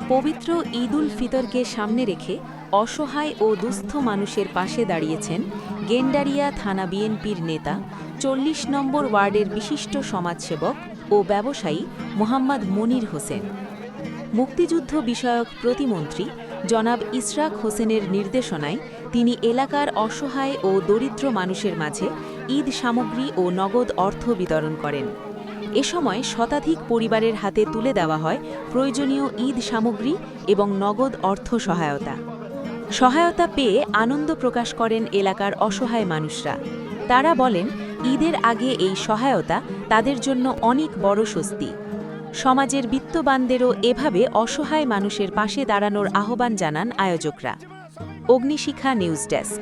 পবিত্র ঈদ উল ফিতরকে সামনে রেখে অসহায় ও দুস্থ মানুষের পাশে দাঁড়িয়েছেন গেন্ডারিয়া থানা বিএনপির নেতা ৪০ নম্বর ওয়ার্ডের বিশিষ্ট সমাজসেবক ও ব্যবসায়ী মোহাম্মদ মনির হোসেন। মুক্তিযুদ্ধ বিষয়ক প্রতিমন্ত্রী জনাব ইশরাক হোসেনের নির্দেশনায় তিনি এলাকার অসহায় ও দরিদ্র মানুষের মাঝে ঈদ সামগ্রী ও নগদ অর্থ বিতরণ করেন। এ সময় শতাধিক পরিবারের হাতে তুলে দেওয়া হয় প্রয়োজনীয় ঈদ সামগ্রী এবং নগদ অর্থ সহায়তা পেয়ে আনন্দ প্রকাশ করেন এলাকার অসহায় মানুষরা। তারা বলেন, ঈদের আগে এই সহায়তা তাদের জন্য অনেক বড় স্বস্তি। সমাজের বিত্তবানদেরও এভাবে অসহায় মানুষের পাশে দাঁড়ানোর আহ্বান জানান আয়োজকরা। অগ্নিশিখা নিউজ ডেস্ক।